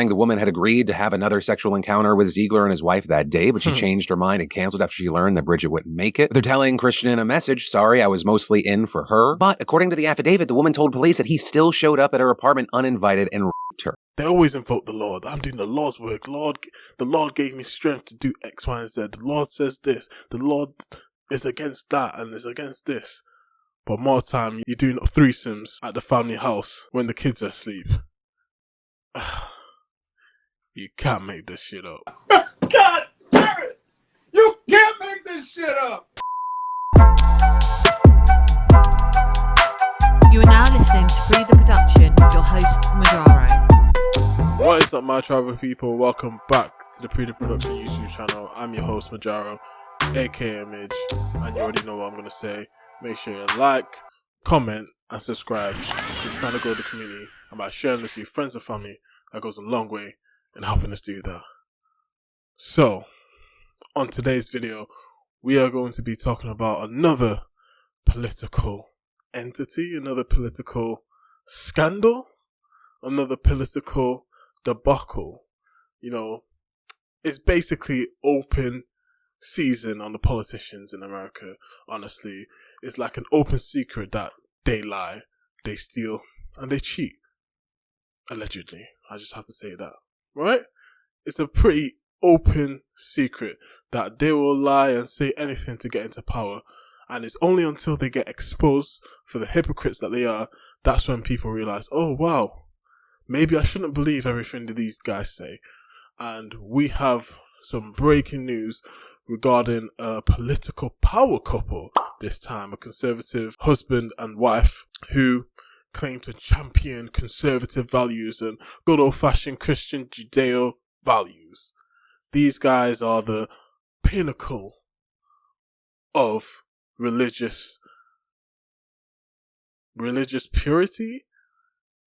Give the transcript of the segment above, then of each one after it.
The woman had agreed to have another sexual encounter with Ziegler and his wife that day, but she changed her mind and canceled after she learned that Bridget wouldn't make it. They're telling Christian in a message, sorry, I was mostly in for her. But according to the affidavit, the woman told police that he still showed up at her apartment uninvited and raped her. They always invoke the Lord. I'm doing the Lord's work. The Lord gave me strength to do X, Y, and Z. The Lord says this. The Lord is against that and is against this. But more time, you're doing threesomes at the family house when the kids are asleep. You can't make this shit up. God damn it! You can't make this shit up! You are now listening to Pree Da Production with your host, Majaro. What is up, my tribal people? Welcome back to the Pree Da Production YouTube channel. I'm your host, Majaro, aka Midge, and you already know what I'm going to say. Make sure you like, comment, and subscribe. If you're trying to grow the community, and by sharing this with your friends and family, that goes a long way in helping us do that. So, on today's video, we are going to be talking about another political entity, another political scandal, another political debacle. You know, it's basically open season on the politicians in America, honestly. It's like an open secret that they lie, they steal, and they cheat. Allegedly. I just have to say that. Right? It's a pretty open secret that they will lie and say anything to get into power. And it's only until they get exposed for the hypocrites that they are, that's when people realize, oh wow, maybe I shouldn't believe everything that these guys say. And we have some breaking news regarding a political power couple this time, a conservative husband and wife who claim to champion conservative values and good old-fashioned Christian Judeo values. These guys are the pinnacle of religious purity,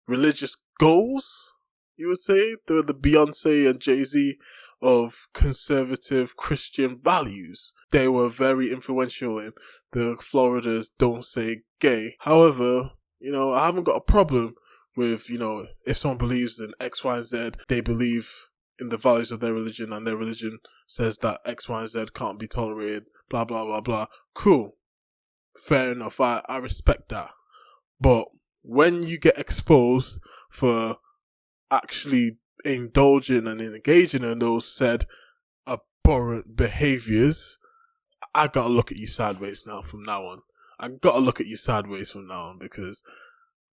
religious goals, you would say. They're the Beyonce and Jay-Z of conservative Christian values. They were very influential in the Florida's Don't Say Gay. However, you know, I haven't got a problem with, you know, if someone believes in X, Y, and Z, they believe in the values of their religion and their religion says that X, Y, and Z can't be tolerated, blah, blah, blah, blah. Cool. Fair enough. I respect that. But when you get exposed for actually indulging and engaging in those said abhorrent behaviors, I gotta look at you sideways now from now on. I gotta look at you sideways from now on because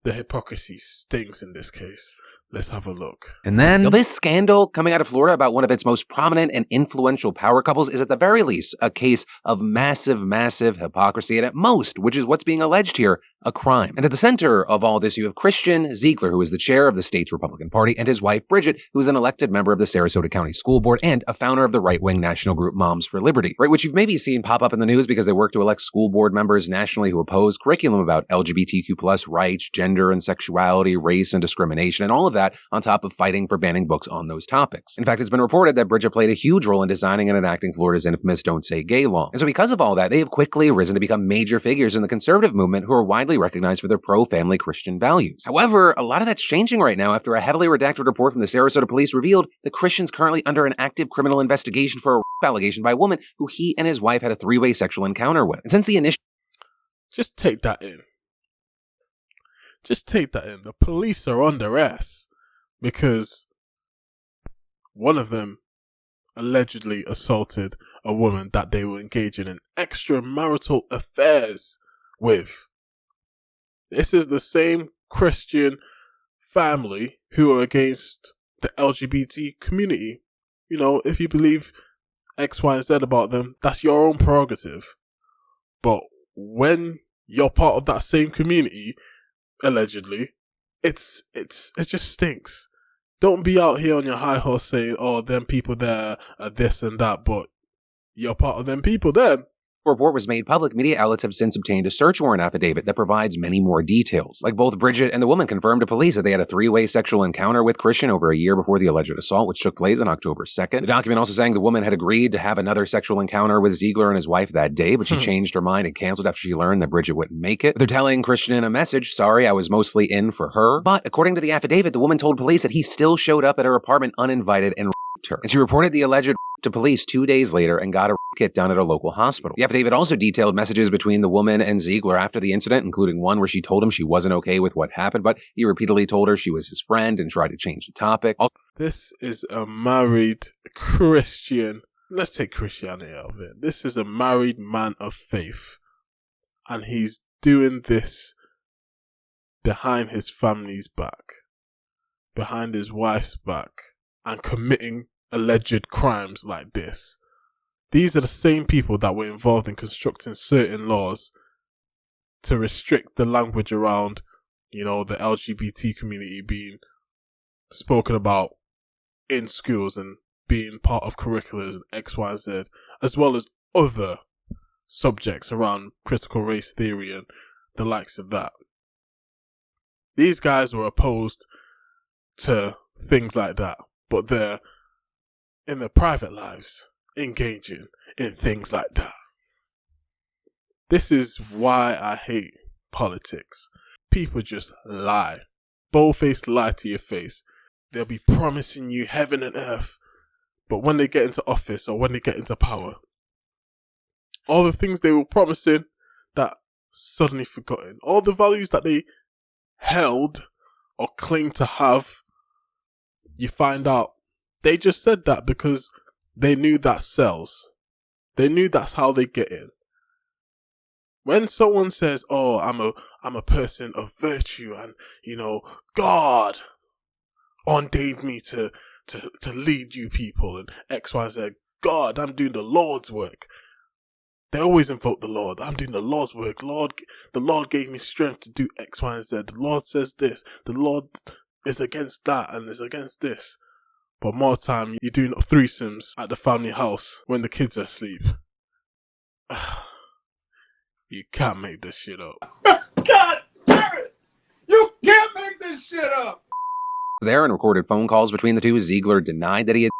the hypocrisy stinks in this case. Let's have a look. And then, this scandal coming out of Florida about one of its most prominent and influential power couples is at the very least a case of massive, massive hypocrisy, and at most, which is what's being alleged here, a crime. And at the center of all this, you have Christian Ziegler, who is the chair of the state's Republican Party, and his wife, Bridget, who is an elected member of the Sarasota County School Board and a founder of the right-wing national group Moms for Liberty, right, which you've maybe seen pop up in the news because they work to elect school board members nationally who oppose curriculum about LGBTQ+ rights, gender and sexuality, race and discrimination, and all of that on top of fighting for banning books on those topics. In fact, it's been reported that Bridget played a huge role in designing and enacting Florida's infamous Don't Say Gay law. And so because of all that, they have quickly risen to become major figures in the conservative movement who are widely recognized for their pro-family Christian values. However, a lot of that's changing right now after a heavily redacted report from the Sarasota police revealed that Christian's currently under an active criminal investigation for a rape allegation by a woman who he and his wife had a three-way sexual encounter with. And since the initial... Just take that in. Just take that in. The police are on their ass because one of them allegedly assaulted a woman that they were engaging in extramarital affairs with. This is the same Christian family who are against the LGBT community. You know, if you believe X, Y, and Z about them, that's your own prerogative. But when you're part of that same community, allegedly, it just stinks. Don't be out here on your high horse saying, oh, them people there are this and that, but you're part of them people then. report was made public, media outlets have since obtained a search warrant affidavit that provides many more details. Like both Bridget and the woman confirmed to police that they had a three-way sexual encounter with Christian over a year before the alleged assault, which took place on October 2nd. The document also saying the woman had agreed to have another sexual encounter with Ziegler and his wife that day, but she changed her mind and canceled after she learned that Bridget wouldn't make it. They're telling Christian in a message, "Sorry, I was mostly in for her." But according to the affidavit, the woman told police that he still showed up at her apartment uninvited and raped her. And she reported the alleged to police 2 days later and got a kit done at a local hospital. The affidavit also detailed messages between the woman and Ziegler after the incident, including one where she told him she wasn't okay with what happened, but he repeatedly told her she was his friend and tried to change the topic. This is a married Christian. Let's take Christianity out of it. This is a married man of faith. And he's doing this behind his family's back, behind his wife's back, and committing alleged crimes like this. These are the same people that were involved in constructing certain laws to restrict the language around, the LGBT community being spoken about in schools and being part of curriculums and X, Y, Z, as well as other subjects around critical race theory and the likes of that. These guys were opposed to things like that, but they're in their private lives engaging in things like that. This is why I hate politics. People just lie. Bold-faced lie to your face. They'll be promising you heaven and earth, but when they get into office or when they get into power, all the things they were promising, that suddenly forgotten. All the values that they held or claimed to have, you find out they just said that because they knew that sells. They knew that's how they get in. When someone says, "Oh, I'm a person of virtue and, God ordained me to lead you people and X, Y, Z. God, I'm doing the Lord's work." They always invoke the Lord. I'm doing the Lord's work. The Lord gave me strength to do X, Y, and Z. The Lord says this. The Lord is against that and is against this. But more time, you're doing threesomes at the family house when the kids are asleep. You can't make this shit up. God damn it! You can't make this shit up! There and recorded phone calls between the two. Ziegler denied that he had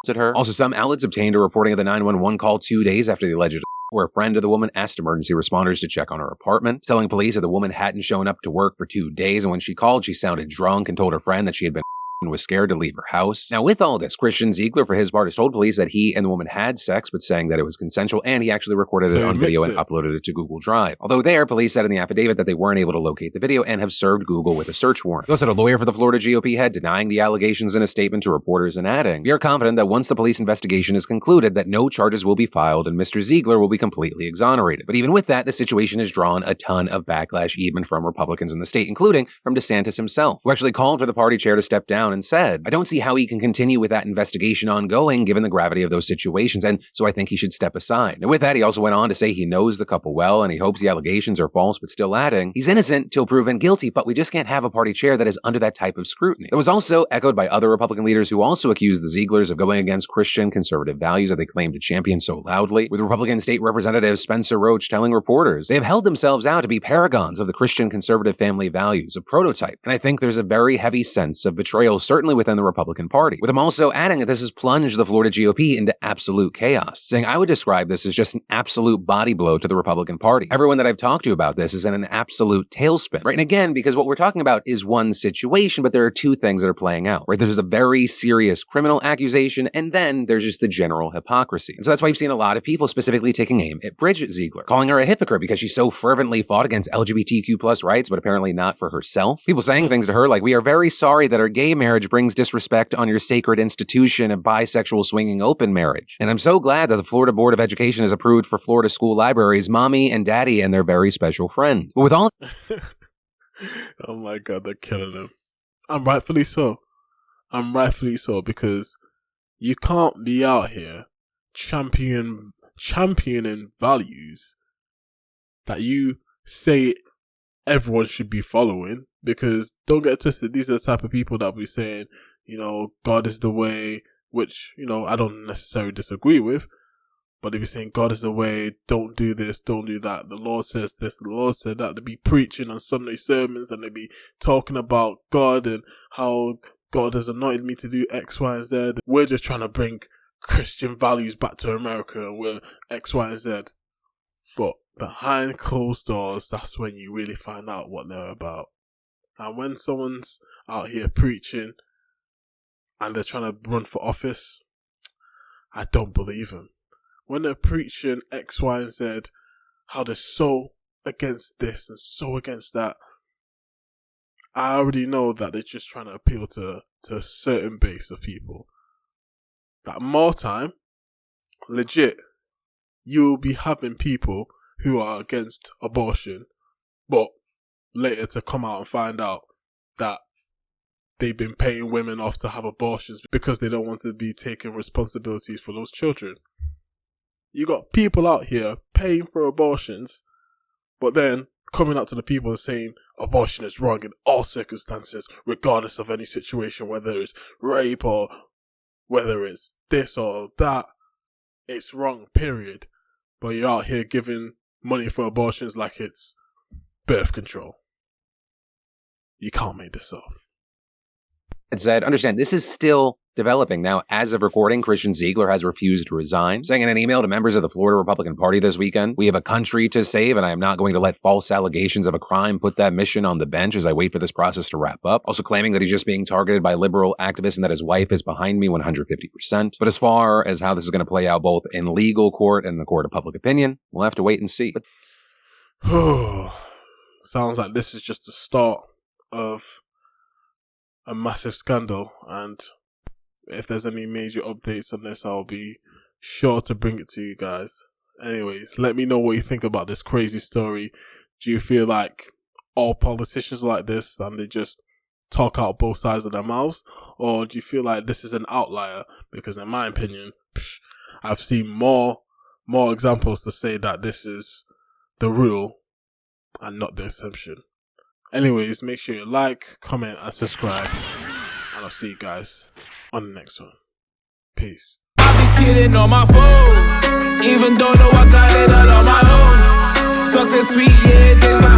at her. Also, some outlets obtained a reporting of the 911 call 2 days after the alleged where a friend of the woman asked emergency responders to check on her apartment, telling police that the woman hadn't shown up to work for 2 days, and when she called, she sounded drunk and told her friend that she had been and was scared to leave her house. Now, with all this, Christian Ziegler, for his part, has told police that he and the woman had sex, but saying that it was consensual, and he actually recorded it on video and uploaded it to Google Drive. Although there, police said in the affidavit that they weren't able to locate the video and have served Google with a search warrant. He also had a lawyer for the Florida GOP head denying the allegations in a statement to reporters and adding, "We are confident that once the police investigation is concluded, that no charges will be filed and Mr. Ziegler will be completely exonerated." But even with that, the situation has drawn a ton of backlash, even from Republicans in the state, including from DeSantis himself, who actually called for the party chair to step down and said, "I don't see how he can continue with that investigation ongoing given the gravity of those situations, and so I think he should step aside." And with that, he also went on to say he knows the couple well and he hopes the allegations are false, but still adding, "He's innocent till proven guilty, but we just can't have a party chair that is under that type of scrutiny." It was also echoed by other Republican leaders who also accused the Zieglers of going against Christian conservative values that they claim to champion so loudly, with Republican State Representative Spencer Roach telling reporters they have held themselves out to be paragons of the Christian conservative family values, a prototype. And I think there's a very heavy sense of betrayal, certainly within the Republican Party, with him also adding that this has plunged the Florida GOP into absolute chaos, saying, "I would describe this as just an absolute body blow to the Republican Party. Everyone that I've talked to about this is in an absolute tailspin." Right? And again, because what we're talking about is one situation, but there are two things that are playing out, right? There's a very serious criminal accusation, and then there's just the general hypocrisy. And so that's why you've seen a lot of people specifically taking aim at Bridget Ziegler, calling her a hypocrite because she so fervently fought against LGBTQ plus rights, but apparently not for herself. People saying things to her like, "We are very sorry that our gay marriage brings disrespect on your sacred institution of bisexual swinging open marriage. And I'm so glad that the Florida Board of Education has approved for Florida school libraries, mommy and daddy and their very special friend." But with all oh my God, they're killing him. And rightfully so. Because you can't be out here championing values that you say everyone should be following, because don't get twisted, these are the type of people that will be saying, God is the way, which, I don't necessarily disagree with, But they be saying God is the way, don't do this, don't do that. The Lord says this, the Lord said that. They be preaching on Sunday sermons and they be talking about God and how God has anointed me to do X, Y, and Z. We're just trying to bring Christian values back to America and we're X, Y, and Z. But behind closed doors, that's when you really find out what they're about. And when someone's out here preaching and they're trying to run for office, I don't believe them. When they're preaching X, Y, and Z, how they're so against this and so against that, I already know that they're just trying to appeal to a certain base of people. That more time, legit, you will be having people who are against abortion, but later to come out and find out that they've been paying women off to have abortions because they don't want to be taking responsibilities for those children. You got people out here paying for abortions, but then coming out to the people and saying abortion is wrong in all circumstances, regardless of any situation, whether it's rape or whether it's this or that. It's wrong, period. But you're out here giving money for abortions like it's birth control. You can't make this up. It said, understand, this is still developing. Now, as of recording, Christian Ziegler has refused to resign, saying in an email to members of the Florida Republican Party this weekend, "We have a country to save, and I am not going to let false allegations of a crime put that mission on the bench as I wait for this process to wrap up." Also claiming that he's just being targeted by liberal activists and that his wife is behind me 150%. But as far as how this is going to play out both in legal court and the court of public opinion, we'll have to wait and see. Sounds like this is just the start of a massive scandal, and if there's any major updates on this, I'll be sure to bring it to you guys. Anyways, let me know what you think about this crazy story. Do you feel like all politicians are like this and they just talk out both sides of their mouths? Or do you feel like this is an outlier? Because in my opinion, I've seen more examples to say that this is the rule and not the exception. Anyways, make sure you like, comment, and subscribe. And I'll see you guys on the next one. Peace. I be kidding on my foes, even though I got it all on my own. Success sweet, yeah, it tastes like